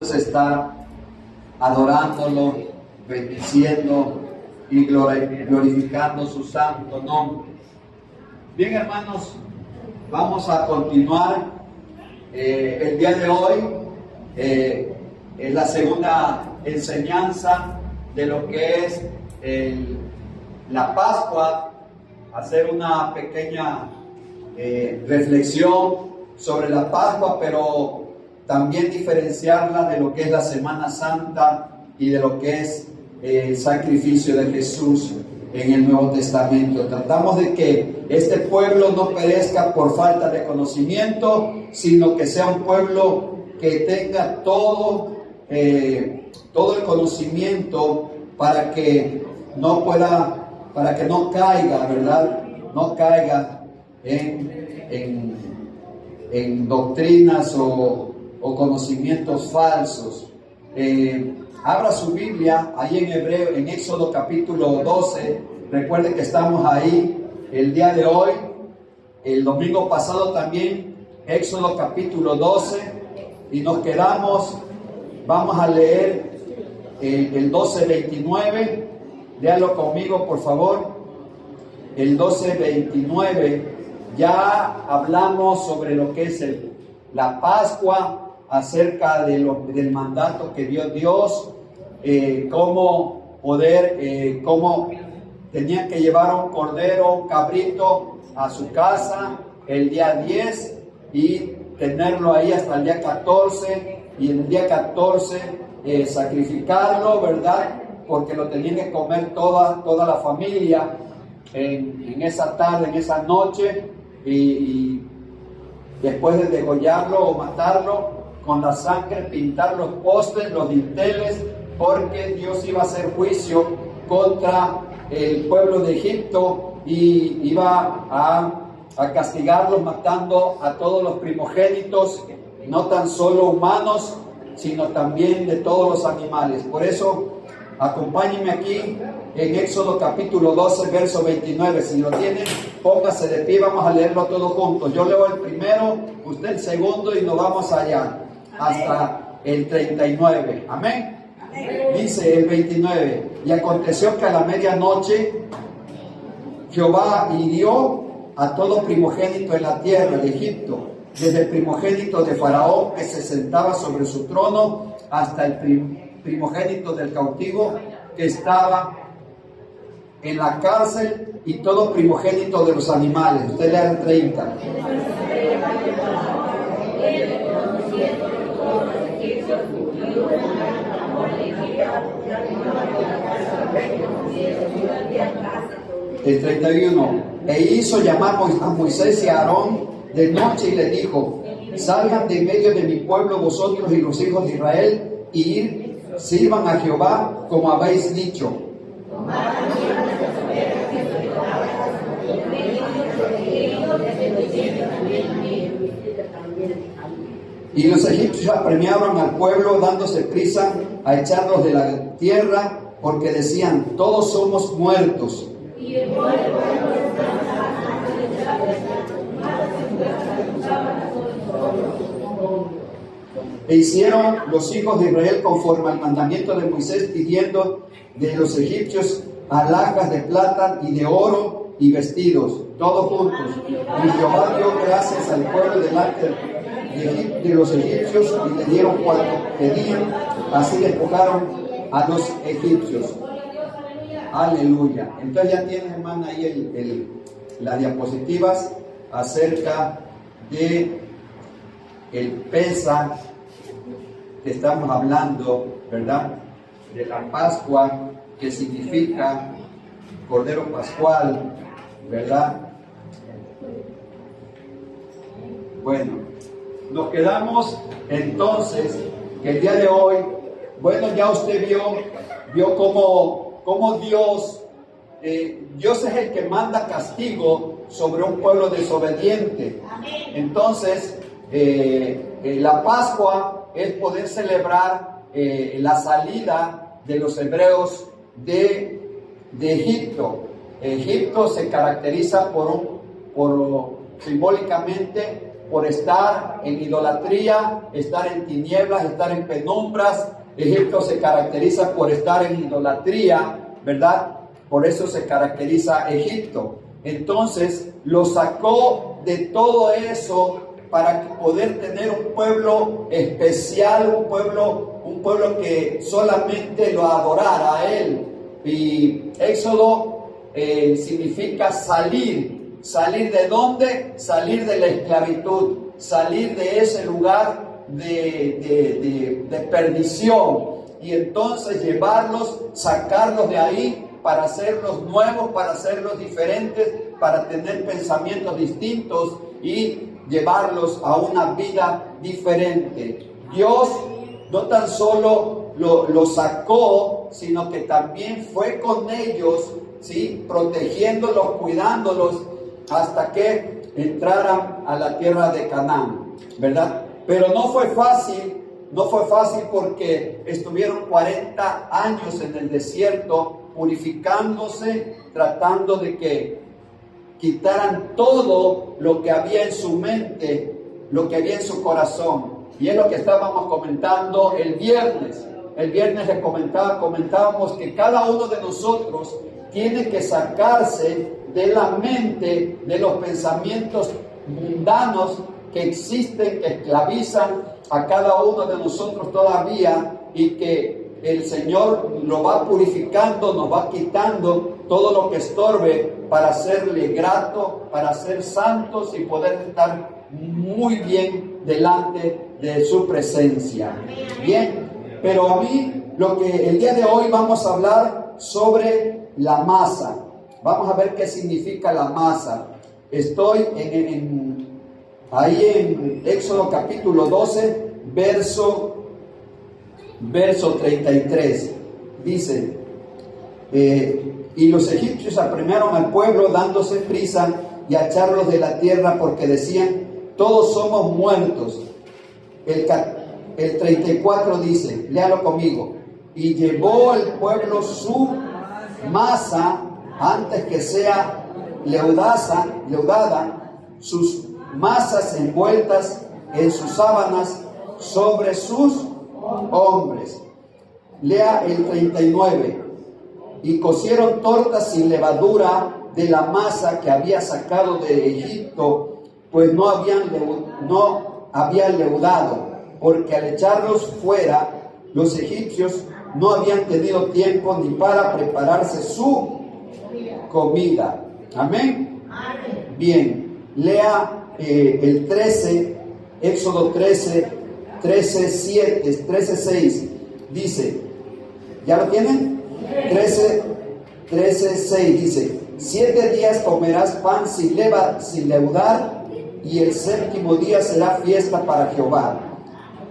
Estar adorándolo, bendiciendo y glorificando su santo nombre. Bien, hermanos, vamos a continuar el día de hoy en la segunda enseñanza de lo que es la Pascua, hacer una pequeña reflexión sobre la Pascua, pero también diferenciarla de lo que es la Semana Santa y de lo que es el sacrificio de Jesús en el Nuevo Testamento. Tratamos de que este pueblo no perezca por falta de conocimiento, sino que sea un pueblo que tenga todo el conocimiento para que no caiga, ¿verdad? No caiga en doctrinas o conocimientos falsos. Abra su Biblia ahí en Éxodo capítulo 12. Recuerden que estamos ahí el día de hoy, el domingo pasado también, Éxodo capítulo 12, y nos quedamos, vamos a leer el 12:29. Léalo conmigo, por favor. El 12:29, ya hablamos sobre lo que es la Pascua, acerca del mandato que dio Dios, cómo tenían que llevar un cordero, un cabrito a su casa el día 10 y tenerlo ahí hasta el día 14, y en el día 14 sacrificarlo, ¿verdad? Porque lo tenían que comer toda la familia en esa tarde, en esa noche, y después de degollarlo o matarlo, con la sangre pintar los postes, los dinteles, porque Dios iba a hacer juicio contra el pueblo de Egipto y iba a castigarlos matando a todos los primogénitos, no tan solo humanos, sino también de todos los animales. Por eso, acompáñenme aquí en Éxodo capítulo 12, verso 29. Si lo tienen, póngase de pie, vamos a leerlo todos juntos. Yo leo el primero, usted el segundo, y nos vamos allá hasta el 39. Amén. Dice el 29: y aconteció que a la medianoche Jehová hirió a todo primogénito en la tierra de Egipto, desde el primogénito de Faraón que se sentaba sobre su trono, hasta el primogénito del cautivo que estaba en la cárcel, y todo primogénito de los animales. Usted lea el 30. El 31. E hizo llamar a Moisés y a Aarón de noche y le dijo: salgan de en medio de mi pueblo vosotros y los hijos de Israel, y sirvan a Jehová como habéis dicho. Y los egipcios apremiaron al pueblo, dándose prisa a echarlos de la tierra, porque decían: todos somos muertos. E hicieron los hijos de Israel conforme al mandamiento de Moisés, pidiendo de los egipcios alhajas de plata y de oro y vestidos, todos juntos. Y Jehová dio gracias al pueblo delante de los egipcios, y le dieron cuanto pedían. Así despojaron a los egipcios. Aleluya. Entonces ya tienen, hermana, ahí las diapositivas acerca de el Pesaj que estamos hablando, ¿verdad? De la Pascua, que significa Cordero Pascual, ¿verdad? Bueno, nos quedamos entonces que el día de hoy, bueno, ya usted vio cómo Dios es el que manda castigo sobre un pueblo desobediente. Entonces, la Pascua es poder celebrar la salida de los hebreos de Egipto. Egipto se caracteriza simbólicamente por estar en idolatría, estar en tinieblas, estar en penumbras. Egipto se caracteriza por estar en idolatría, ¿verdad? Por eso se caracteriza Egipto. Entonces lo sacó de todo eso para poder tener un pueblo especial, un pueblo que solamente lo adorara a él. Y Éxodo significa salir. ¿Salir de dónde? Salir de la esclavitud, salir de ese lugar de perdición, y entonces llevarlos, sacarlos de ahí para hacerlos nuevos, para hacerlos diferentes, para tener pensamientos distintos y llevarlos a una vida diferente. Dios no tan solo lo sacó, sino que también fue con ellos, ¿sí? Protegiéndolos, cuidándolos, hasta que entraran a la tierra de Canaán, ¿verdad? Pero no fue fácil porque estuvieron 40 años en el desierto, purificándose, tratando de que quitaran todo lo que había en su mente, lo que había en su corazón. Y es lo que estábamos comentando el viernes. El viernes les comentábamos que cada uno de nosotros tiene que sacarse de la mente de los pensamientos mundanos que existen, que esclavizan a cada uno de nosotros todavía, y que el Señor lo va purificando, nos va quitando todo lo que estorbe para serle grato, para ser santos y poder estar muy bien delante de su presencia. Bien, pero a mí el día de hoy vamos a hablar sobre la masa. Vamos a ver qué significa la masa. Estoy ahí en Éxodo capítulo 12, verso 33. Dice, y los egipcios apremiaron al pueblo dándose prisa y a echarlos de la tierra, porque decían, todos somos muertos. El 34 dice, léalo conmigo, y llevó el pueblo su masa antes que sea leudada, sus masas envueltas en sus sábanas sobre sus hombres. Lea el 39. Y cocieron tortas sin levadura de la masa que había sacado de Egipto, pues no habían leudado, porque al echarlos fuera, los egipcios no habían tenido tiempo ni para prepararse su comida. Amén. Bien, lea el 13, Éxodo 13:6. Dice, ¿ya lo tienen? 13:6 dice, 7 días comerás pan sin leudar, y el séptimo día será fiesta para Jehová.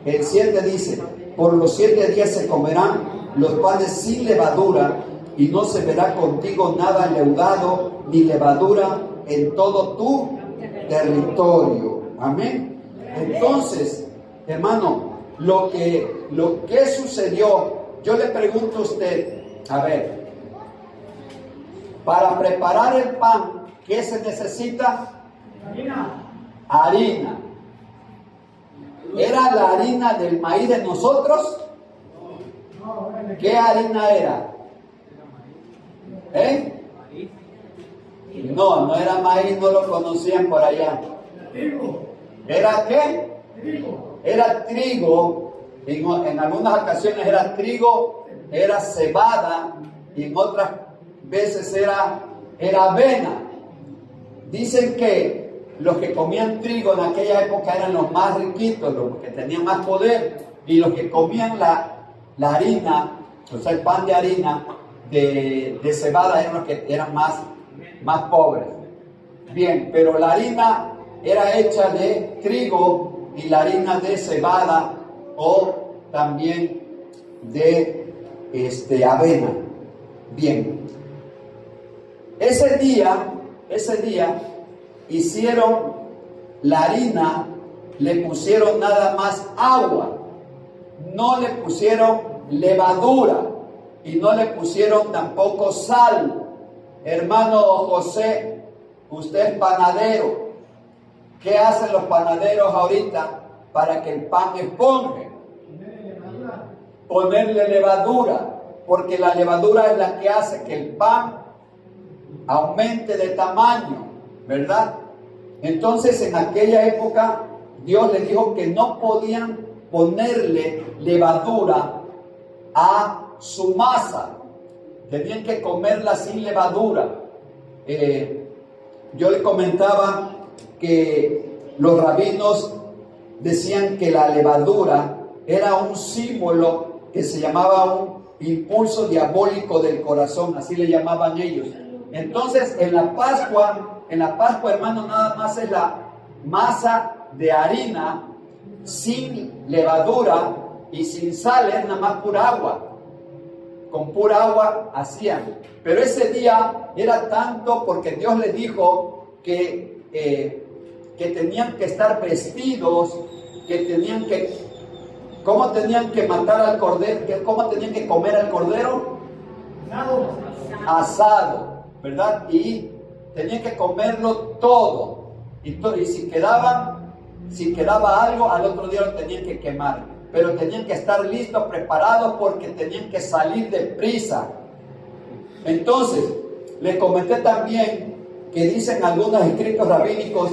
El 7 dice, por los 7 días se comerán los panes sin levadura, y no se verá contigo nada leudado ni levadura en todo tu territorio. Amén. Entonces, hermano, lo que sucedió, yo le pregunto a usted, a ver, para preparar el pan, ¿qué se necesita? Harina. ¿Era la harina del maíz de nosotros? ¿Qué harina era? No era maíz, no lo conocían por allá. ¿Era qué? Era trigo. En algunas ocasiones era trigo, era cebada, y en otras veces era avena. Dicen que los que comían trigo en aquella época eran los más riquitos, los que tenían más poder, y los que comían la harina, o sea, el pan de harina de cebada, eran los que eran más pobres. Bien, pero la harina era hecha de trigo y la harina de cebada, o también de avena. Bien, ese día hicieron la harina, le pusieron nada más agua, no le pusieron levadura y no le pusieron tampoco sal. Hermano José, usted es panadero, ¿Qué hacen los panaderos ahorita para que el pan esponje? Ponerle levadura, porque la levadura es la que hace que el pan aumente de tamaño, ¿verdad? Entonces en aquella época Dios le dijo que no podían ponerle levadura a su masa, tenían que comerla sin levadura. Yo le comentaba que los rabinos decían que la levadura era un símbolo que se llamaba un impulso diabólico del corazón, así le llamaban ellos. Entonces en la Pascua, hermano, nada más es la masa de harina sin levadura y sin sal, es nada más pura agua. Con pura agua hacían. Pero ese día era tanto porque Dios les dijo que tenían que estar vestidos, que tenían que... ¿Cómo tenían que matar al cordero? ¿Cómo tenían que comer al cordero? Asado, ¿verdad? Y tenían que comerlo todo. Y si quedaba algo, al otro día lo tenían que quemar. Pero tenían que estar listos, preparados, porque tenían que salir deprisa. Entonces, les comenté también que dicen algunos escritos rabínicos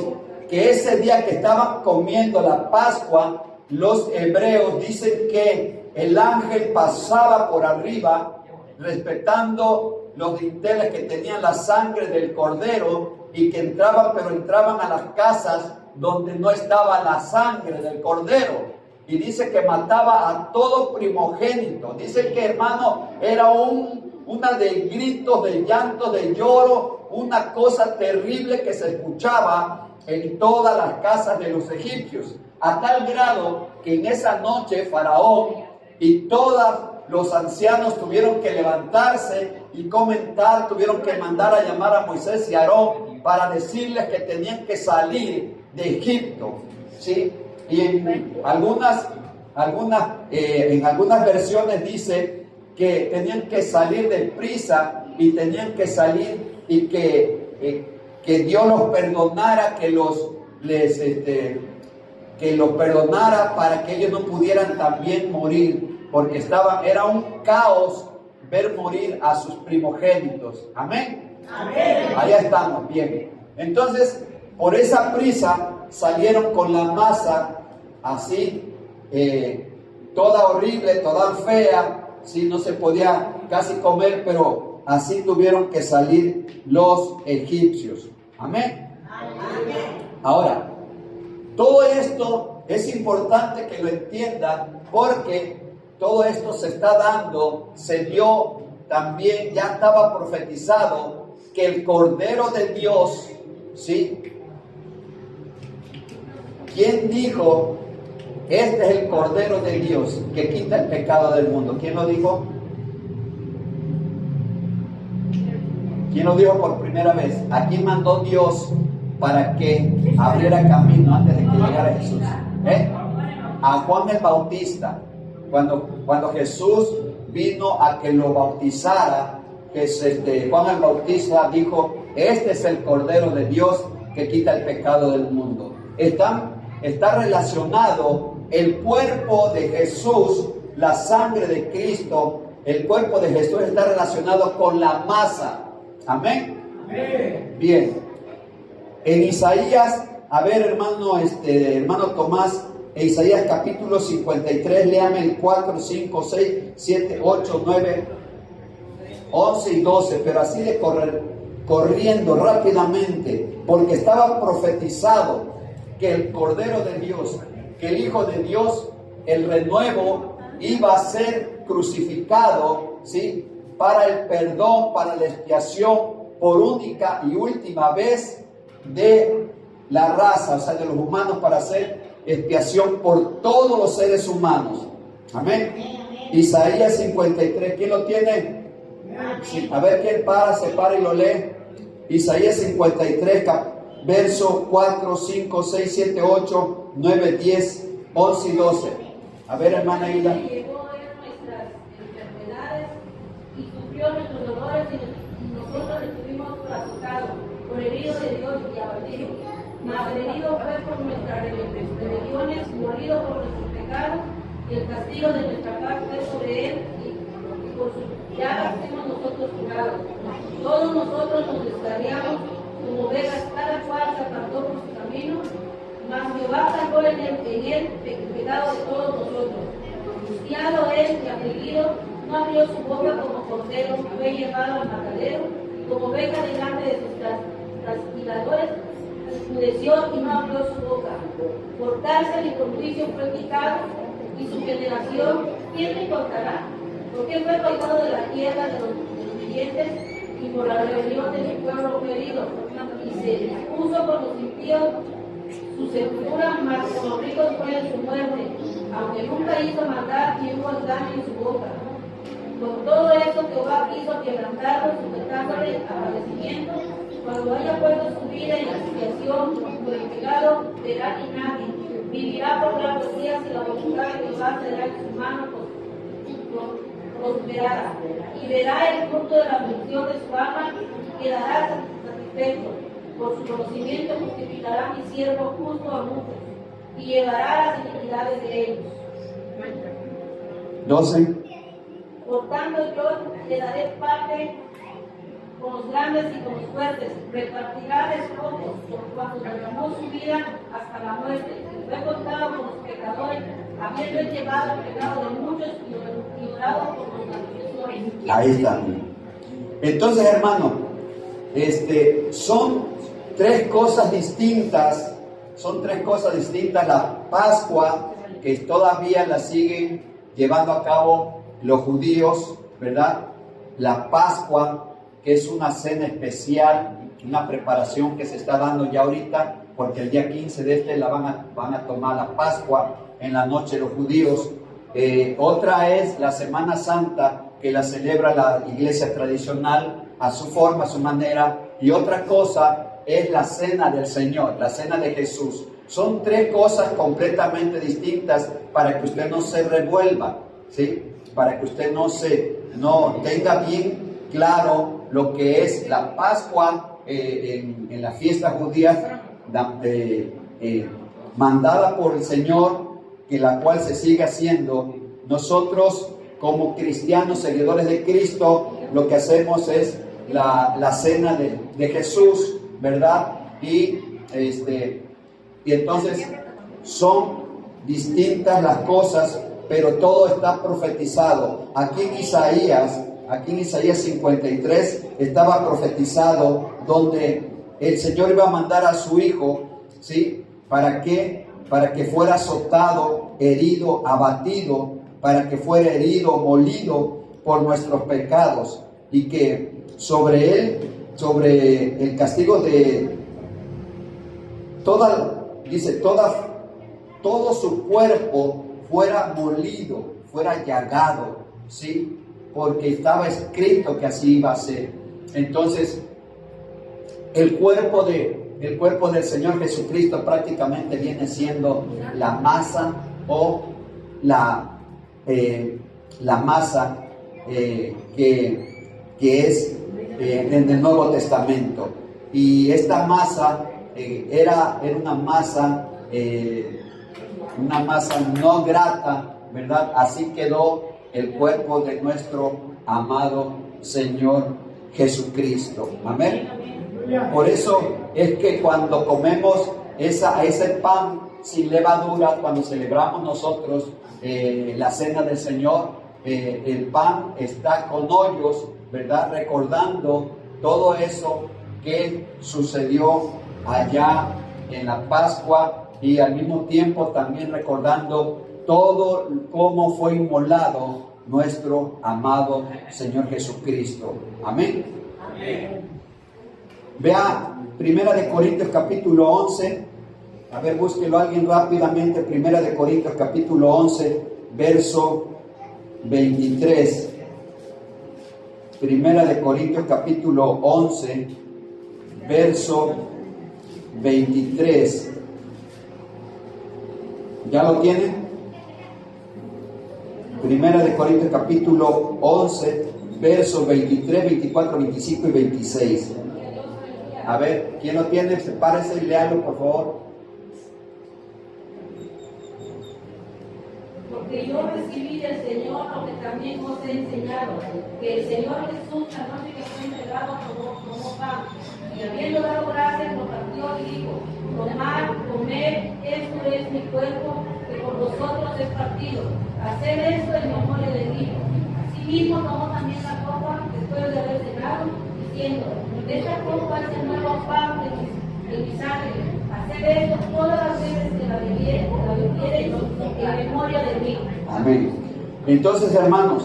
que ese día que estaban comiendo la Pascua, los hebreos dicen que el ángel pasaba por arriba respetando los dinteles que tenían la sangre del cordero y que entraban a las casas donde no estaba la sangre del cordero. Y dice que mataba a todo primogénito. Dice que, hermano, era una de gritos, de llanto, de lloro, una cosa terrible que se escuchaba en todas las casas de los egipcios, a tal grado que en esa noche Faraón y todos los ancianos tuvieron que levantarse y comentar, tuvieron que mandar a llamar a Moisés y a Aarón para decirles que tenían que salir de Egipto, ¿sí? Y en algunas versiones dice que tenían que salir deprisa y tenían que salir y que Dios los perdonara, que los perdonara para que ellos no pudieran también morir, porque era un caos ver morir a sus primogénitos. Amén. Amén. Allá estamos, bien. Entonces, por esa prisa salieron con la masa así, toda horrible, toda fea, sí, no se podía casi comer, pero así tuvieron que salir los egipcios. Amén. Amén. Ahora, todo esto es importante que lo entiendan, porque todo esto se dio también, ya estaba profetizado que el Cordero de Dios, ¿sí? ¿Quién dijo? Este es el Cordero de Dios que quita el pecado del mundo. ¿Quién lo dijo? ¿Quién lo dijo por primera vez? ¿A quién mandó Dios para que abriera camino antes de que llegara Jesús? A Juan el Bautista. Cuando Jesús vino a que lo bautizara, Juan el Bautista dijo: este es el Cordero de Dios que quita el pecado del mundo. Está relacionado el cuerpo de Jesús, la sangre de Cristo, el cuerpo de Jesús está relacionado con la masa. Amén. Amén. Bien. En Isaías, a ver, hermano Tomás, en Isaías capítulo 53, léame el 4, 5, 6, 7, 8, 9, 11 y 12, pero así de corriendo rápidamente, porque estaba profetizado que el Cordero de Dios, que el Hijo de Dios, el renuevo, iba a ser crucificado, ¿sí? Para el perdón, para la expiación, por única y última vez de la raza, o sea, de los humanos, para hacer expiación por todos los seres humanos. Amén. Isaías 53, ¿quién lo tiene? Sí. A ver, ¿quién se para y lo lee? Isaías 53, verso 4, 5, 6, 7, 8, 9, 10, 11 y 12. A ver, hermana Hilda. Llevó nuestras enfermedades y sufrió nuestros dolores, y nosotros estuvimos traspasados, por herido de Dios y abatido. mas herido fue por nuestras rebeliones, molido por nuestros pecados, y el castigo de nuestra paz fue sobre él, y por sus llagas fuimos nosotros curados. Todos nosotros nos descarriamos como ovejas, cada cual se apartó por su camino, mas Jehová cargó en él el pecado de todos nosotros. Angustiado él y afligido, no abrió su boca como cordero, fue llevado al matadero, como oveja delante de sus trasquiladores, enmudeció y no abrió su boca. Por cárcel y por juicio fue quitado, y su generación, ¿quién le contará? Porque fue cortado de la tierra de los vivientes, y por la rebelión de mi pueblo fue herido, y se expuso por los impíos su sepultura, mas con los ricos fue en su muerte, aunque nunca hizo maldad ni hubo daño en su boca. Por todo eso Jehová quiso quebrantarlo, sujetándole a padecimiento. Cuando haya puesto su vida en expiación por el pecado, verá imagen. Vivirá por largos días y la voluntad de Jehová será en su mano prosperada. Y verá el fruto de la aflicción de su alma y quedará satisfecho. Por su conocimiento justificará mi siervo justo a muchos y llevará las iniquidades de ellos. 12. Por tanto, yo le daré parte con los grandes y con los fuertes, repartirá despojos, por cuanto derramó su vida hasta la muerte. Fue contado con los pecadores, habiendo llevado el pecado de muchos y orado por los transgresores. Ahí está. Entonces, hermano, son tres cosas distintas. Son tres cosas distintas. La Pascua, que todavía la siguen llevando a cabo los judíos, ¿verdad? La Pascua, que es una cena especial, una preparación que se está dando ya ahorita, porque el día 15 de van a tomar la Pascua en la noche los judíos. Otra es la Semana Santa, que la celebra la iglesia tradicional a su forma, a su manera. Y otra cosa es la cena del Señor, la cena de Jesús. Son tres cosas completamente distintas para que usted no se revuelva, ¿sí? Para que usted no tenga bien claro lo que es la Pascua en la fiesta judía mandada por el Señor, que la cual se sigue haciendo. Nosotros como cristianos, seguidores de Cristo, lo que hacemos es la cena de Jesús, ¿verdad? Y entonces son distintas las cosas, pero todo está profetizado. Aquí en Isaías 53 estaba profetizado donde el Señor iba a mandar a su Hijo, ¿sí? ¿Para qué? Para que fuera azotado, herido, abatido, para que fuera herido, molido por nuestros pecados, y que sobre él, sobre el castigo de todo su cuerpo fuera molido, fuera llagado, ¿sí? Porque estaba escrito que así iba a ser. Entonces, el cuerpo del Señor Jesucristo prácticamente viene siendo la masa o la masa que es en el Nuevo Testamento. Y esta masa era una masa no grata, ¿verdad? Así quedó el cuerpo de nuestro amado Señor Jesucristo. Amén. Por eso es que cuando comemos ese pan sin levadura, cuando celebramos nosotros la cena del Señor, el pan está con hoyos, ¿verdad? Recordando todo eso que sucedió allá en la Pascua, y al mismo tiempo también recordando todo cómo fue inmolado nuestro amado Señor Jesucristo. Amén. Amén. Vea 1 Corintios capítulo 11. A ver, búsquelo alguien rápidamente. 1 Corintios capítulo 11, verso 23. 1 Corintios capítulo 11, verso 23. ¿Ya lo tienen? 1 Corintios capítulo 11, versos 23, 24, 25 y 26. A ver, ¿quién lo tiene? Sepárese y léalo, por favor. Porque yo recibí del Señor lo que también os he enseñado, que el Señor Jesús, la noche que fue entregado, tomó pan, y habiendo dado gracias, lo partió y dijo: tomad, comed, esto es mi cuerpo, que por vosotros es partido. Haced esto en memoria de mí. Asimismo tomó también la copa después de haber cenado, diciendo: esta copa es el nuevo pan de mi sangre. Haced esto todas las veces que la bebiereis en memoria de mí. Amén. Entonces, hermanos,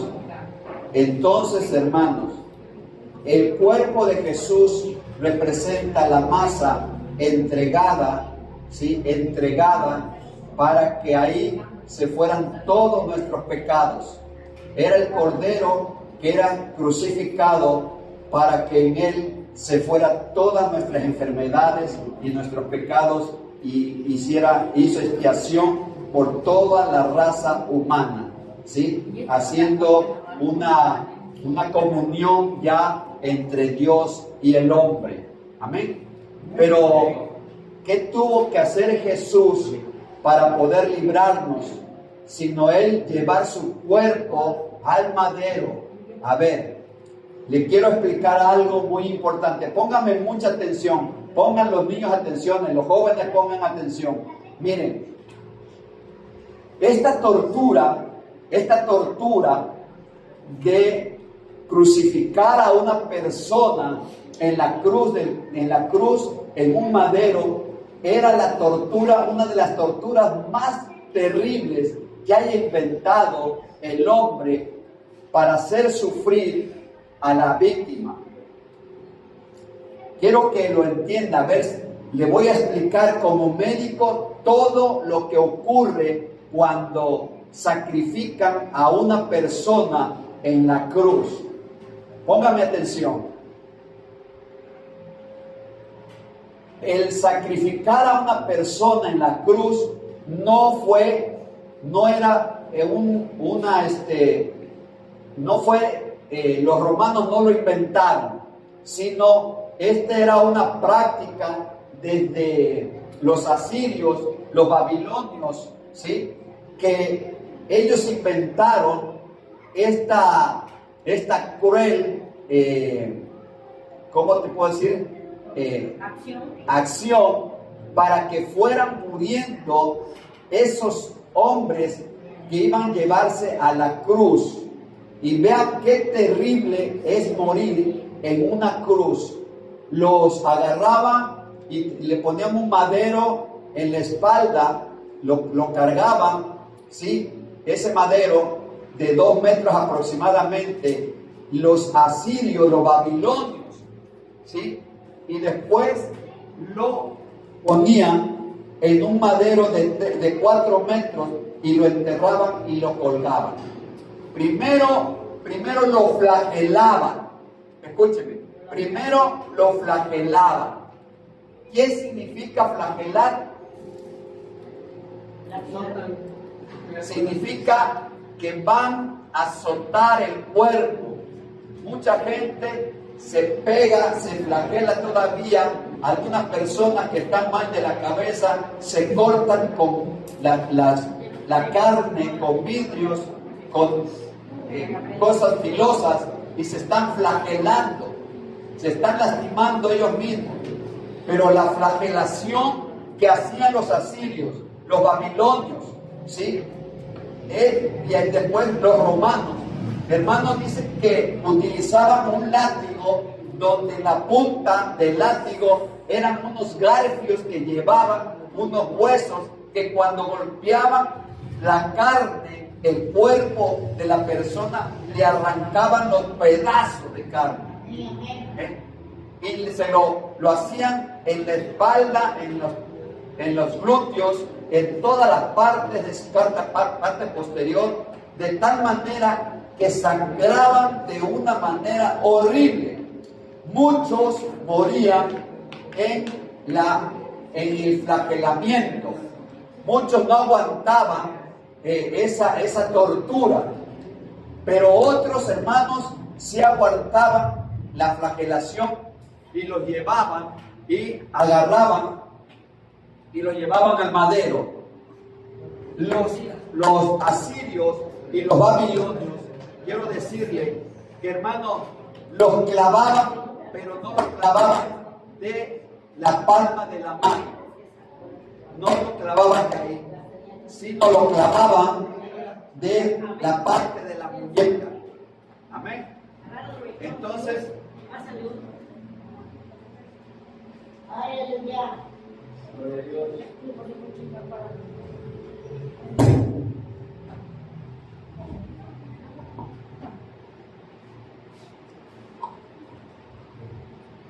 el cuerpo de Jesús representa la masa entregada, ¿sí? Entregada para que ahí se fueran todos nuestros pecados. Era el Cordero que era crucificado para que en él se fueran todas nuestras enfermedades y nuestros pecados y hizo expiación por toda la raza humana, ¿sí? Haciendo una comunión ya entre Dios y el hombre. Amén. Pero, ¿qué tuvo que hacer Jesús para poder librarnos? Sino Él llevar su cuerpo al madero. A ver, le quiero explicar algo muy importante. Pónganme mucha atención. Pongan los niños atención, los jóvenes pongan atención. Miren, esta tortura de crucificar a una persona en la cruz, en un madero, era la tortura, una de las torturas más terribles que haya inventado el hombre para hacer sufrir a la víctima. Quiero que lo entienda. A ver, le voy a explicar como médico todo lo que ocurre cuando sacrifican a una persona en la cruz. Póngame atención. El sacrificar a una persona en la cruz los romanos no lo inventaron, sino era una práctica desde los asirios, los babilonios, ¿sí? Que ellos inventaron esta cruel, ¿cómo te puedo decir? Acción para que fueran muriendo esos hombres que iban a llevarse a la cruz. Y vean qué terrible es morir en una cruz. Los agarraban y le ponían un madero en la espalda, lo cargaban, ¿sí? Ese madero de 2 metros aproximadamente, los asirios, los babilonios, ¿sí? Y después lo ponían en un madero de 4 metros y lo enterraban y lo colgaban. Primero lo flagelaban. Escúcheme. Primero lo flagelaban. ¿Qué significa flagelar? Significa que van a azotar el cuerpo. Mucha gente se pega, se flagela todavía. Algunas personas que están mal de la cabeza se cortan con la carne, con vidrios, con cosas filosas y se están flagelando, se están lastimando ellos mismos. Pero la flagelación que hacían los asirios, los babilonios, ¿sí? Y después los romanos, hermanos, dicen que utilizaban un látigo donde la punta del látigo eran unos garfios que llevaban unos huesos que cuando golpeaban la carne, el cuerpo de la persona, le arrancaban los pedazos de carne. Y se lo hacían en la espalda, en los glúteos, en todas las partes de su parte posterior, de tal manera que sangraban de una manera horrible. Muchos morían en el flagelamiento. Muchos no aguantaban esa tortura, pero otros hermanos sí aguantaban la flagelación y los llevaban y agarraban y lo llevaban al madero. Los asirios y los babilonios, quiero decirle que, hermano, los clavaban, pero no los clavaban de la palma de la mano, no lo clavaban de ahí, sino lo clavaban de la parte de la muñeca. Amén.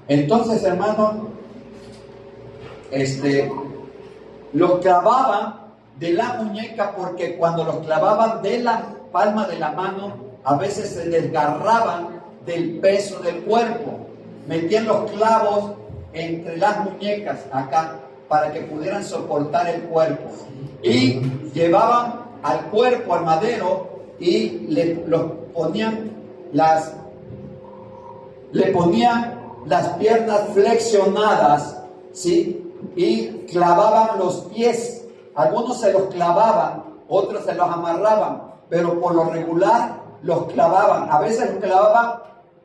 Entonces, hermano, los clavaban de la muñeca, porque cuando los clavaban de la palma de la mano, a veces se desgarraban del peso del cuerpo. Metían los clavos entre las muñecas acá para que pudieran soportar el cuerpo. Y llevaban al cuerpo al madero y le ponían las piernas flexionadas, ¿sí? Y clavaban los pies. Algunos se los clavaban, otros se los amarraban, pero por lo regular los clavaban. A veces los clavaban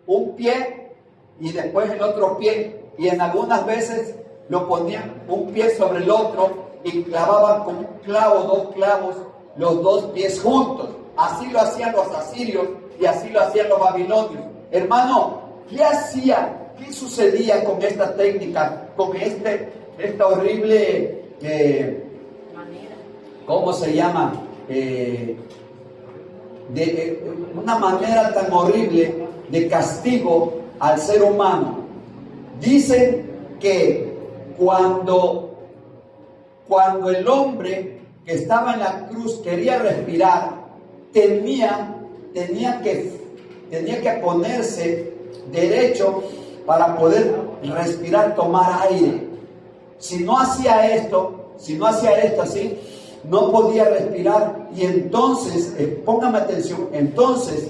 un pie y después el otro pie, y en algunas veces lo ponían un pie sobre el otro y clavaban con un clavo, 2 clavos, los 2 pies juntos. Así lo hacían los asirios y así lo hacían los babilonios. Hermano, ¿qué hacían? ¿Qué sucedía con esta técnica, con esta horrible, ¿cómo se llama? Una manera tan horrible de castigo al ser humano. Dicen que cuando el hombre que estaba en la cruz quería respirar, tenía que ponerse derecho para poder respirar, tomar aire. Si no hacía esto así, no podía respirar. Y entonces, póngame atención, entonces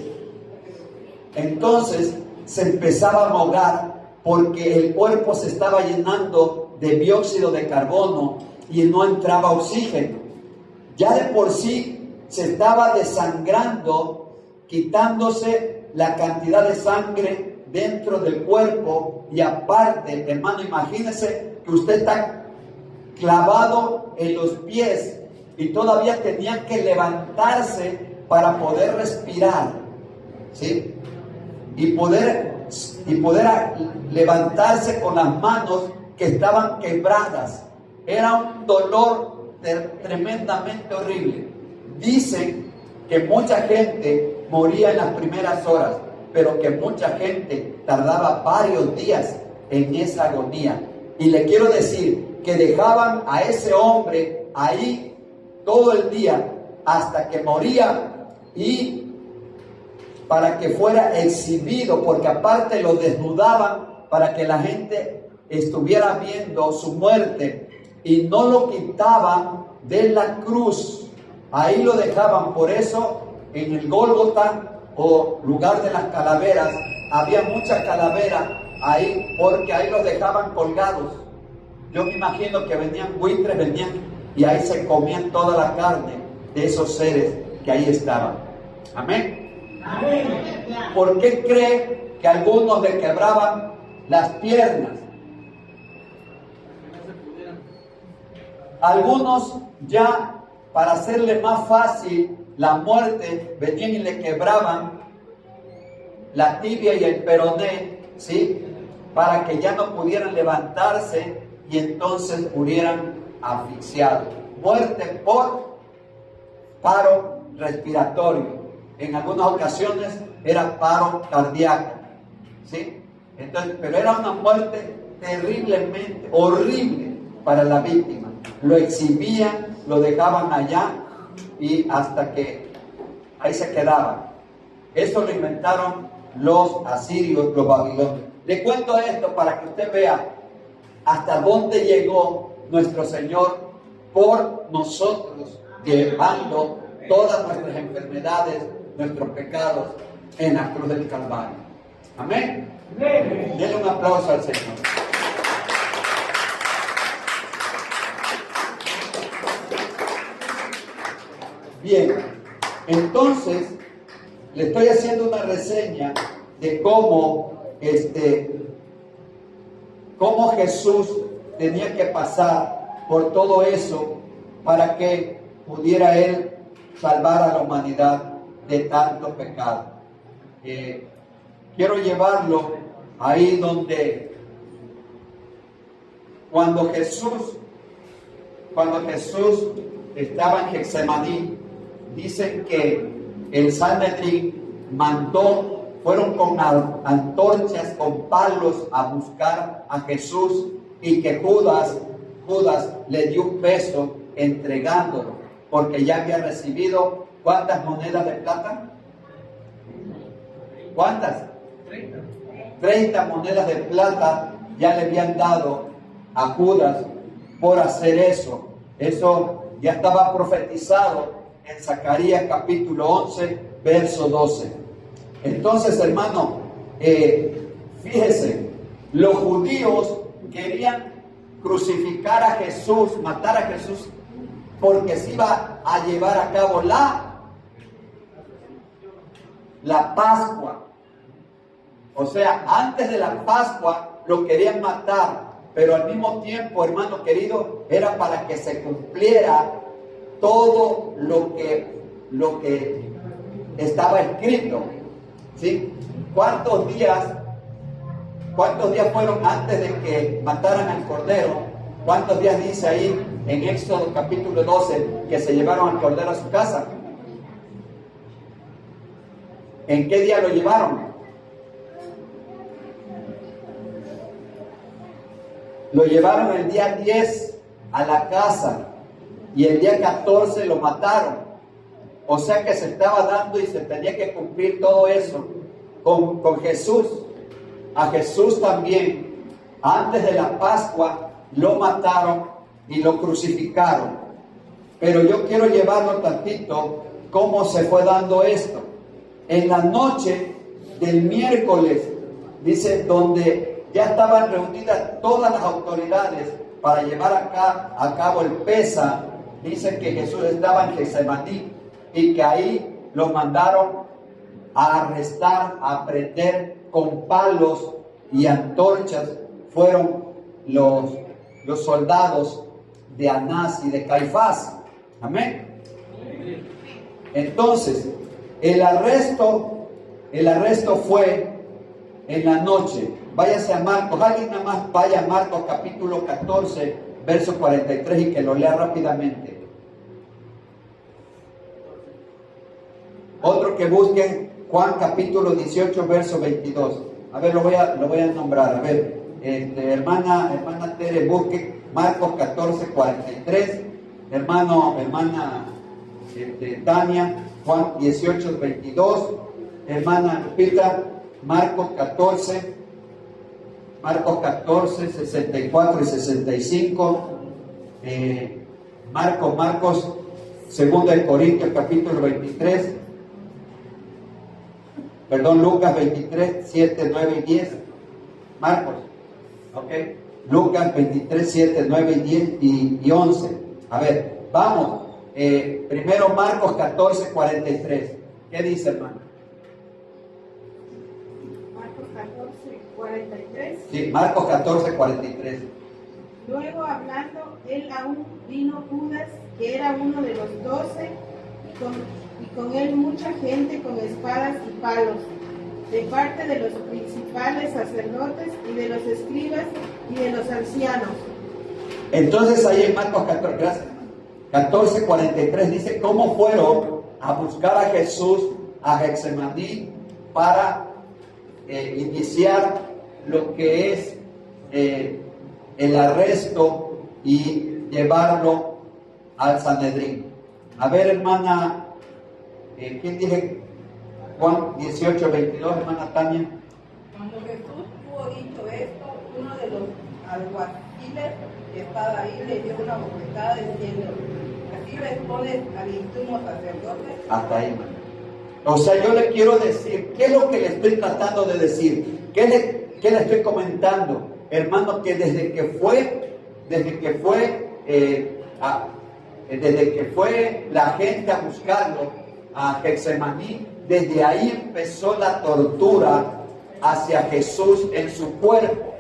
se empezaba a ahogar, porque el cuerpo se estaba llenando de dióxido de carbono y no entraba oxígeno. Ya de por sí se estaba desangrando, quitándose la cantidad de sangre dentro del cuerpo. Y aparte, hermano, imagínese que usted está clavado en los pies y todavía tenía que levantarse para poder respirar, ¿sí? Y poder levantarse con las manos que estaban quebradas. Era un dolor tremendamente horrible. Dicen que mucha gente moría en las primeras horas, pero que mucha gente tardaba varios días en esa agonía. Y le quiero decir que dejaban a ese hombre ahí todo el día hasta que moría, y para que fuera exhibido, porque aparte lo desnudaban para que la gente estuviera viendo su muerte, y no lo quitaban de la cruz, ahí lo dejaban. Por eso en el Gólgota, o lugar de las calaveras, había muchas calaveras ahí, porque ahí los dejaban colgados. Yo me imagino que venían buitres, y ahí se comían toda la carne de esos seres que ahí estaban. Amén. Amén. ¿Por qué cree que algunos le quebraban las piernas? Algunos, ya para hacerle más fácil la muerte, venían y le quebraban la tibia y el peroné, ¿sí? Para que ya no pudieran levantarse y entonces murieran asfixiados. Muerte por paro respiratorio. En algunas ocasiones era paro cardíaco, ¿sí? Entonces, pero era una muerte terriblemente horrible para la víctima. Lo exhibían, lo dejaban allá, y hasta que ahí se quedaban. Eso lo inventaron los asirios, los babilonios. Le cuento esto para que usted vea hasta dónde llegó nuestro Señor por nosotros, llevando todas nuestras enfermedades, nuestros pecados en la cruz del Calvario. Amén. Denle un aplauso al Señor. Bien, entonces le estoy haciendo una reseña de cómo Jesús tenía que pasar por todo eso para que pudiera Él salvar a la humanidad de tanto pecado. Quiero llevarlo ahí donde cuando Jesús estaba en Getsemaní, dicen que el Sanedrín fueron con antorchas, con palos a buscar a Jesús, y que Judas le dio un beso entregándolo, porque ya había recibido ¿cuántas monedas de plata? ¿Cuántas? 30 monedas de plata ya le habían dado a Judas por hacer eso. Eso ya estaba profetizado en Zacarías capítulo 11, verso 12. Entonces, hermano, fíjese, los judíos querían crucificar a Jesús, matar a Jesús, porque se iba a llevar a cabo la Pascua. O sea, antes de la Pascua lo querían matar, pero al mismo tiempo, hermano querido, era para que se cumpliera todo lo que estaba escrito. ¿Sí? ¿Cuántos días fueron antes de que mataran al Cordero? ¿Cuántos días dice ahí en Éxodo capítulo 12 que se llevaron al Cordero a su casa? ¿En qué día lo llevaron? Lo llevaron el día 10 a la casa y el día 14 lo mataron. O sea que se estaba dando y se tenía que cumplir todo eso con Jesús. A Jesús también, antes de la Pascua, lo mataron y lo crucificaron. Pero yo quiero llevarlo tantito cómo se fue dando esto. En la noche del miércoles, dice, donde ya estaban reunidas todas las autoridades para llevar a cabo el Pesa, dice que Jesús estaba en Getsemaní y que ahí lo mandaron a arrestar, a prender con palos y antorchas. Fueron los soldados de Anás y de Caifás. Amén. Entonces, el arresto fue en la noche. Váyase a Marcos, alguien nada más vaya a Marcos capítulo 14, verso 43 y que lo lea rápidamente. Otro que busque Juan capítulo 18, verso 22. A ver, lo voy a nombrar. A ver, hermana Tere, busque Marcos 14, 43. Hermana Tania, Juan 18, 22. Hermana Lupita, Marcos 14, 64 y 65. Marcos, 2 de Corintios capítulo 23. Lucas 23, 7, 9 y 10. Marcos, ok. Lucas 23, 7, 9 y 10 y 11. A ver, vamos. Primero Marcos 14, 43. ¿Qué dice, hermano? Marcos 14, 43. Sí, Marcos 14, 43. Luego hablando, él aún vino Judas, que era uno de los 12, y con él mucha gente con espadas y palos, de parte de los principales sacerdotes y de los escribas y de los ancianos. Entonces ahí en Marcos 14, gracias, 14, 43 dice cómo fueron a buscar a Jesús a Getsemaní para iniciar lo que es el arresto y llevarlo al Sanedrín. A ver, hermana, ¿quién dije? Juan 18, 22, hermana Tania. Cuando Jesús hubo dicho esto, uno de los alguaciles que estaba ahí le dio una bofetada diciendo: ¿así respondes al sumo sacerdote? Hasta ahí, hermano. O sea, yo le quiero decir, ¿qué es lo que le estoy tratando de decir? ¿Qué le estoy comentando? Hermano, que desde que fue desde que fue la gente a buscarlo a Getsemaní, desde ahí empezó la tortura hacia Jesús en su cuerpo,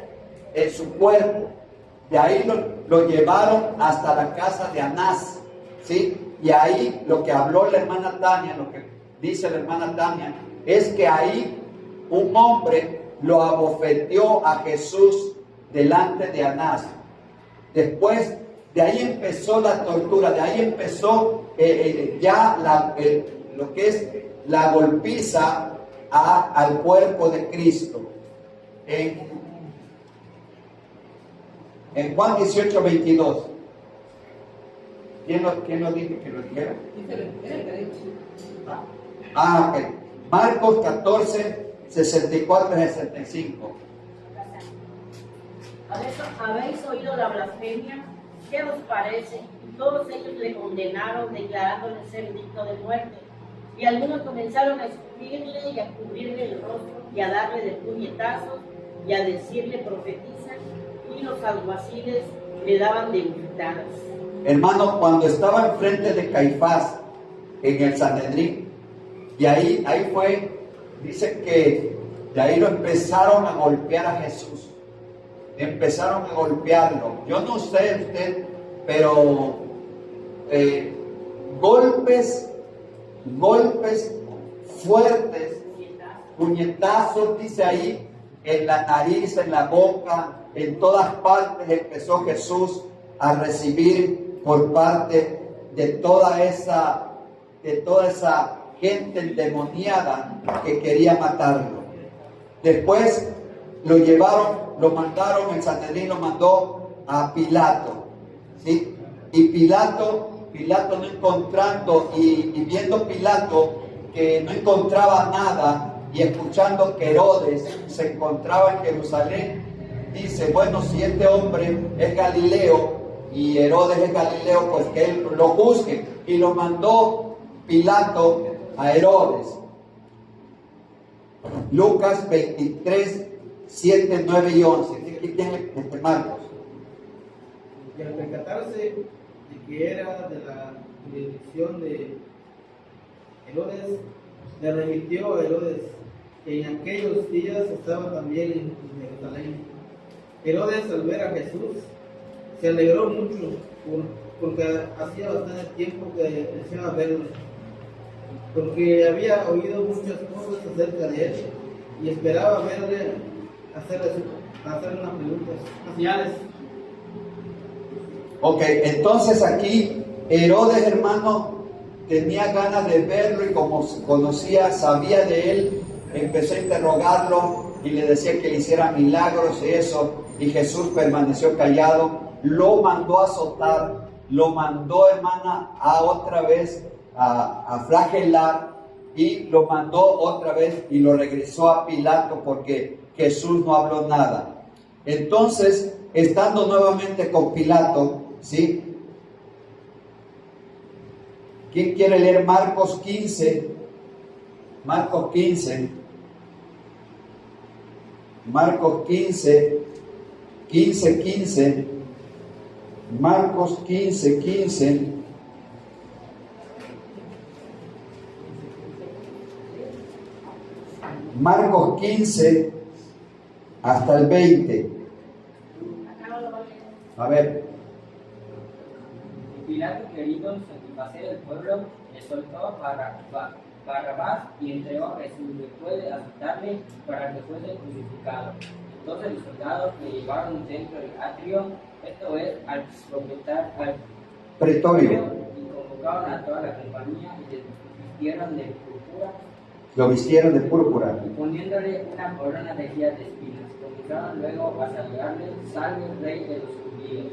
De ahí lo llevaron hasta la casa de Anás, ¿sí? Y ahí lo que habló la hermana Tania, lo que dice la hermana Tania, es que ahí un hombre lo abofeteó a Jesús delante de Anás. Después, de ahí empezó la tortura, de ahí empezó lo que es la golpiza al cuerpo de Cristo. En Juan 18:22. ¿Quién lo dice que lo dijera? Ok. Marcos 14, 64 y 65. ¿Habéis oído la blasfemia? ¿Qué os parece? Todos ellos le condenaron, declarándole ser digno de muerte. Y algunos comenzaron a escupirle y a cubrirle el rostro y a darle de puñetazos y a decirle profetiza, y los alguaciles le daban de bofetadas. Hermano, cuando estaba enfrente de Caifás en el Sanedrín, y ahí fue, dice que de ahí lo empezaron a golpear a Jesús. Empezaron a golpearlo. Yo no sé usted, pero golpes fuertes, puñetazos, dice ahí, en la nariz, en la boca, en todas partes empezó Jesús a recibir por parte de toda esa gente endemoniada que quería matarlo. Después lo mandaron, el Sanedrín lo mandó a Pilato, ¿sí? Y Pilato no encontrando y viendo Pilato que no encontraba nada, y escuchando que Herodes se encontraba en Jerusalén, dice, bueno, si este hombre es Galileo y Herodes es Galileo, pues que él lo juzgue. Y lo mandó Pilato a Herodes. Lucas 23, 7, 9 y 11. ¿Qué tiene Marcos? Y al percatarse de que era de la jurisdicción de Herodes, le remitió a Herodes, que en aquellos días estaba también en Jerusalén. Herodes, al ver a Jesús, se alegró mucho, porque hacía bastante tiempo que deseaba verlo, porque había oído muchas cosas acerca de él y esperaba verle hacer unas preguntas, unas señales. Ok, entonces aquí Herodes, hermano, tenía ganas de verlo, y como conocía, sabía de él, empezó a interrogarlo y le decía que le hiciera milagros y eso, y Jesús permaneció callado. Lo mandó a azotar, lo mandó, hermana, a otra vez a flagelar, y lo mandó otra vez y lo regresó a Pilato porque Jesús no habló nada. Entonces, estando nuevamente con Pilato, ¿sí? ¿Quién quiere leer Marcos 15? Marcos 15. Marcos 15. 15. Marcos 15. Marcos 15 hasta el 20. A ver. Y Pilato, queriendo satisfacer el pueblo, le soltó a Barrabás y entregó a Jesús después de azotarle para que fuese crucificado. Entonces los soldados le llevaron dentro del atrio, esto es, al pretorio, y convocaron a toda la compañía y le vistieron de púrpura. Lo vistieron de púrpura. Y poniéndole una corona de guías de espinas, comenzaron luego a saludarle, salve el rey de los judíos.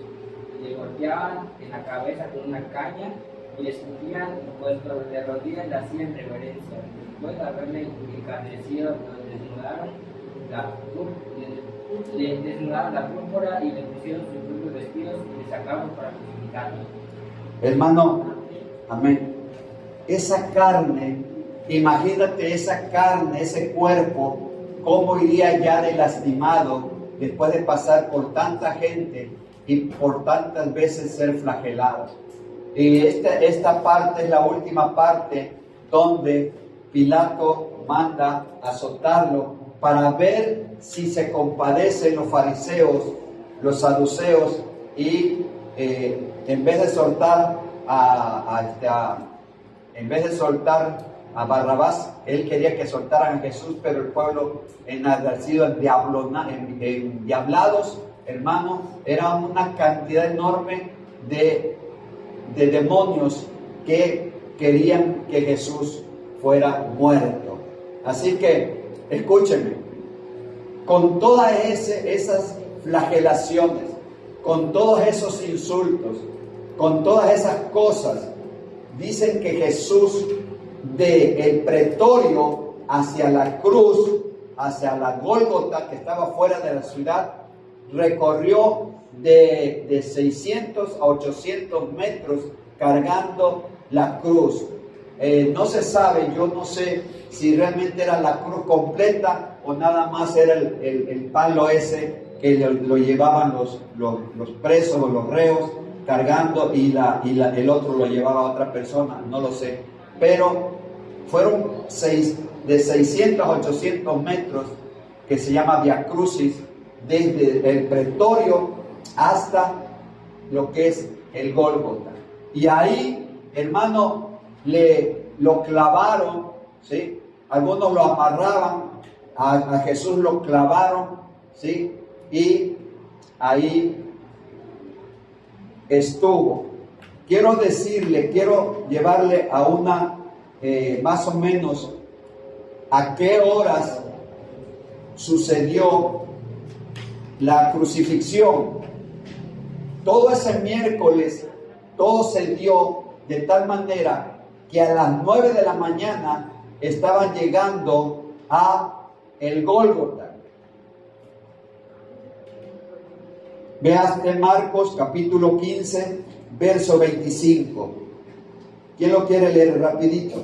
Y le golpeaban en la cabeza con una caña y le escupían, puesto de rodillas le hacían reverencia. Después de haberle encarnecido, lo desnudaron la púrpura y le pusieron sus propios vestidos y le sacaron para crucificarlo. Hermano, amén. Esa carne, imagínate esa carne, ese cuerpo, cómo iría ya de lastimado después de pasar por tanta gente y por tantas veces ser flagelado. Y esta parte es la última parte donde Pilato manda azotarlo para ver si se compadecen los fariseos, los saduceos, y en vez de soltar a Barrabás, él quería que soltaran a Jesús, pero el pueblo, enardecido, endiablados, hermano, era una cantidad enorme de demonios que querían que Jesús fuera muerto. Así que, escúchenme, con todas esas flagelaciones, con todos esos insultos, con todas esas cosas, dicen que Jesús, del pretorio hacia la cruz, hacia la Gólgota que estaba fuera de la ciudad, recorrió de 600 a 800 metros cargando la cruz. No se sabe, yo no sé si realmente era la cruz completa o nada más era el palo ese que lo llevaban los presos o los reos cargando, y el otro lo llevaba otra persona, no lo sé. Pero fueron de 600 a 800 metros, que se llama Via Crucis, desde el pretorio hasta lo que es el Gólgota. Y ahí, hermano, lo clavaron, ¿sí? Algunos lo amarraban, a Jesús lo clavaron, ¿sí? Y ahí estuvo. Quiero llevarle a una, más o menos, a qué horas sucedió la crucifixión. Todo ese miércoles, todo se dio de tal manera que a las 9 de la mañana estaban llegando a el Gólgota. Veas de Marcos capítulo 15, verso 25. ¿Quién lo quiere leer rapidito?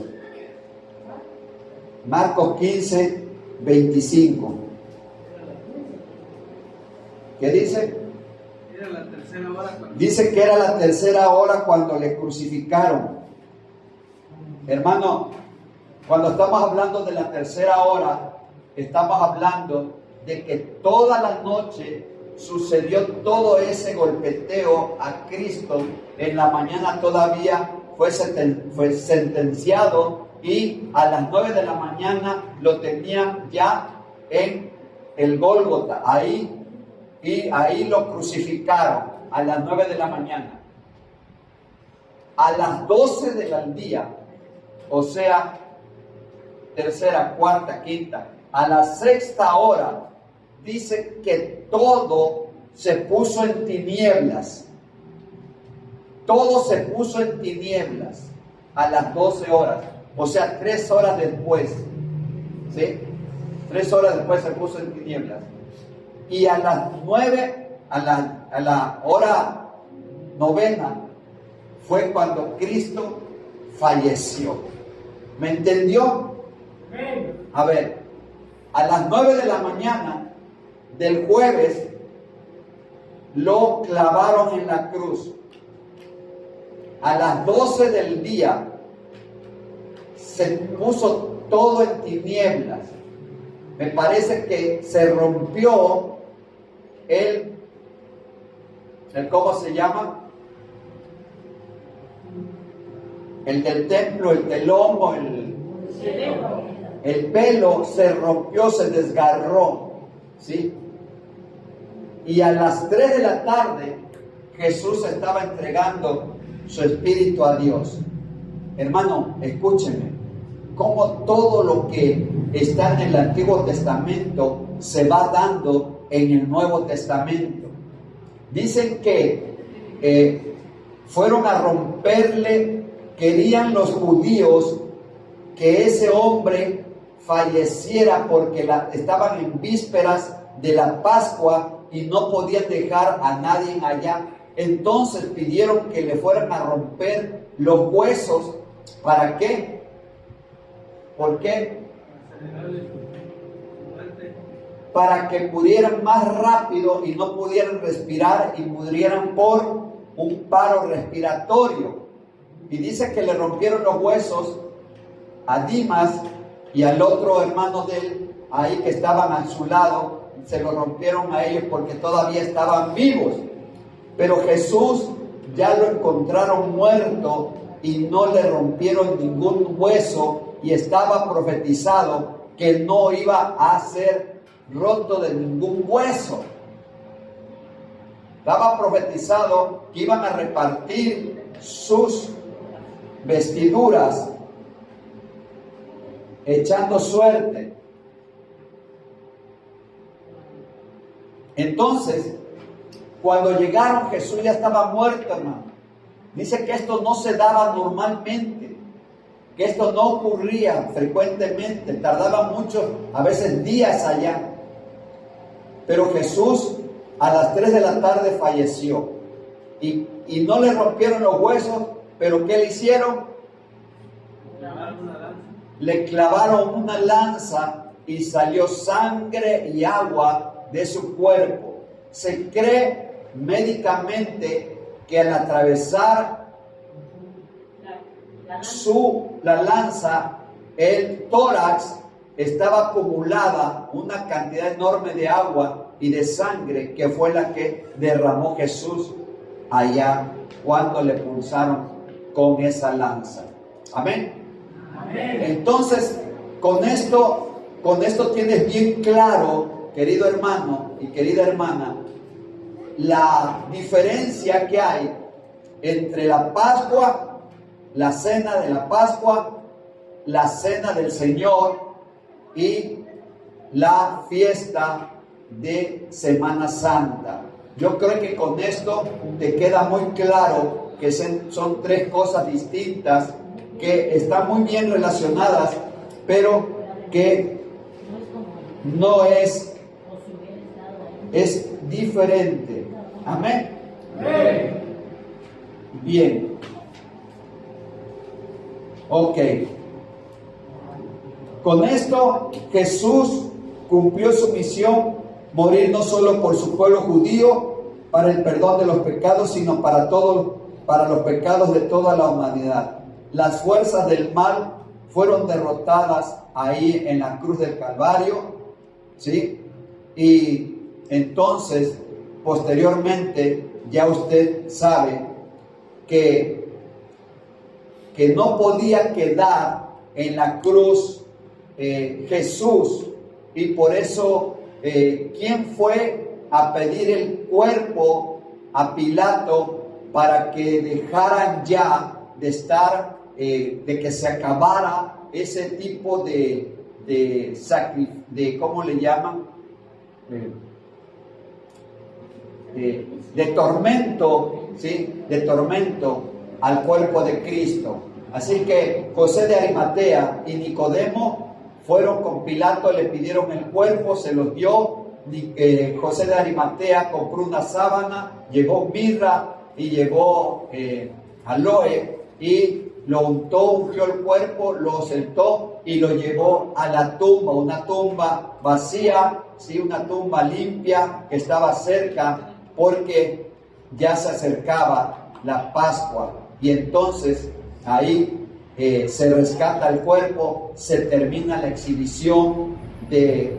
Marcos 15, 25. ¿Qué dice? Era la tercera hora Dice que era la tercera hora cuando le crucificaron. Hermano, cuando estamos hablando de la tercera hora, estamos hablando de que toda la noche sucedió todo ese golpeteo a Cristo. En la mañana todavía fue sentenciado, y a las 9 de la mañana lo tenían ya en el Gólgota, y ahí lo crucificaron a las 9 de la mañana. A las 12 del día, o sea, tercera, cuarta, quinta, a la sexta hora, dice que todo se puso en tinieblas. Todo se puso en tinieblas a las 12 horas, o sea, 3 horas después, ¿sí? 3 horas después se puso en tinieblas. Y a las 9, a la hora novena, fue cuando Cristo falleció. ¿Me entendió? A ver, a las 9 de la mañana del jueves lo clavaron en la cruz. A las 12 del día se puso todo en tinieblas. Me parece que se rompió el ¿cómo se llama? El del templo, el telón o el pelo se rompió, se desgarró, ¿sí? Y a las 3 de la tarde Jesús estaba entregando su espíritu a Dios. Hermano, escúcheme, cómo todo lo que está en el Antiguo Testamento se va dando en el Nuevo Testamento. Dicen que fueron a romperle, querían los judíos que ese hombre falleciera porque estaban en vísperas de la Pascua y no podían dejar a nadie allá. Entonces pidieron que le fueran a romper los huesos. ¿Para qué? ¿Por qué? Para que pudieran más rápido y no pudieran respirar y murieran por un paro respiratorio. y dice que le rompieron los huesos a Dimas y al otro hermano de él, ahí que estaban a su lado, se lo rompieron a ellos porque todavía estaban vivos. Pero Jesús ya lo encontraron muerto y no le rompieron ningún hueso, y estaba profetizado que no iba a ser roto de ningún hueso. Estaba profetizado que iban a repartir sus vestiduras echando suerte. Entonces, cuando llegaron, Jesús ya estaba muerto, hermano. Dice que esto no se daba normalmente, que esto no ocurría frecuentemente, tardaba muchos, a veces días allá. Pero Jesús a las 3 de la tarde falleció, y no le rompieron los huesos, pero ¿qué le hicieron? Le clavaron una lanza y salió sangre y agua de su cuerpo. Se cree médicamente que al atravesar la lanza, el tórax estaba acumulada una cantidad enorme de agua y de sangre, que fue la que derramó Jesús allá cuando le punzaron con esa lanza. Amén. Amén. Entonces, con esto tienes bien claro, querido hermano y querida hermana, la diferencia que hay entre la Pascua, la cena de la Pascua, la cena del Señor y la fiesta de Semana Santa. Yo creo que con esto te queda muy claro que son tres cosas distintas que están muy bien relacionadas, pero que no es diferente. Amén. Amén. Bien. Ok. Con esto Jesús cumplió su misión, morir no solo por su pueblo judío para el perdón de los pecados, sino para los pecados de toda la humanidad. Las fuerzas del mal fueron derrotadas ahí en la cruz del Calvario, ¿sí? Y entonces, posteriormente, ya usted sabe que no podía quedar en la cruz Jesús, y por eso ¿quién fue a pedir el cuerpo a Pilato para que dejaran ya de estar, de que se acabara ese tipo de ¿cómo le llaman? De tormento, ¿sí? De tormento al cuerpo de Cristo. Así que José de Arimatea y Nicodemo fueron con Pilato, le pidieron el cuerpo, se los dio. José de Arimatea compró una sábana, llevó mirra y llevó aloe, y lo ungió el cuerpo, lo sentó y lo llevó a la tumba, una tumba vacía, ¿sí? Una tumba limpia que estaba cerca, porque ya se acercaba la Pascua. Y entonces ahí se rescata el cuerpo, se termina la exhibición de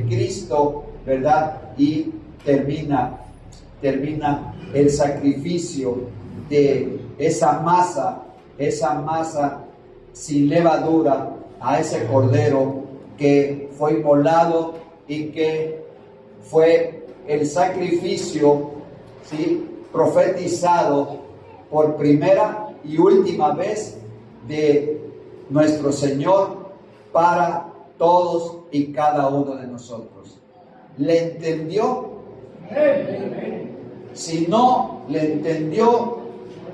Cristo, ¿verdad? Y termina el sacrificio de esa masa sin levadura, a ese cordero que fue inmolado y que fue el sacrificio, ¿sí?, profetizado por primera y última vez de nuestro Señor para todos y cada uno de nosotros. ¿Le entendió? Si no le entendió,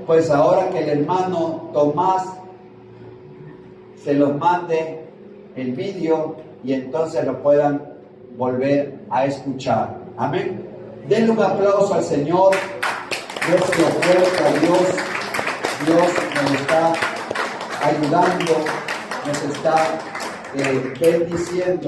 pues ahora que el hermano Tomás se los mande el vídeo y entonces lo puedan volver a escuchar. Amén. Denle un aplauso al Señor. Dios se lo fuerte a Dios. Dios nos está ayudando, nos está bendiciendo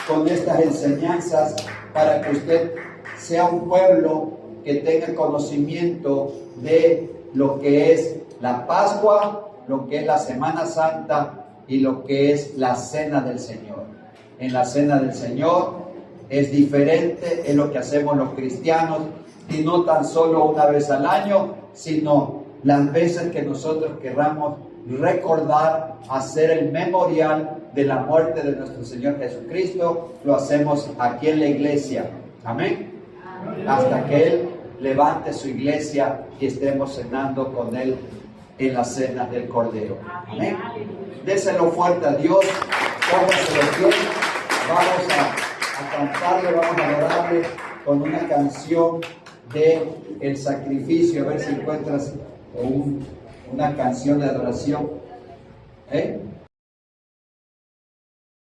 con estas enseñanzas para que usted sea un pueblo que tenga conocimiento de lo que es la Pascua lo que es la Semana Santa y lo que es la Cena del Señor. En la Cena del Señor es diferente, es lo que hacemos los cristianos, y no tan solo una vez al año, sino las veces que nosotros querramos recordar, hacer el memorial de la muerte de nuestro Señor Jesucristo. Lo hacemos aquí en la iglesia. Amén. Hasta que Él levante su iglesia y estemos cenando con Él en la cena del Cordero. Amén. Déselo fuerte a Dios. Póngaselo bien. Vamos a cantarle, vamos a adorarle con una canción de el sacrificio. A ver si encuentras una canción de adoración.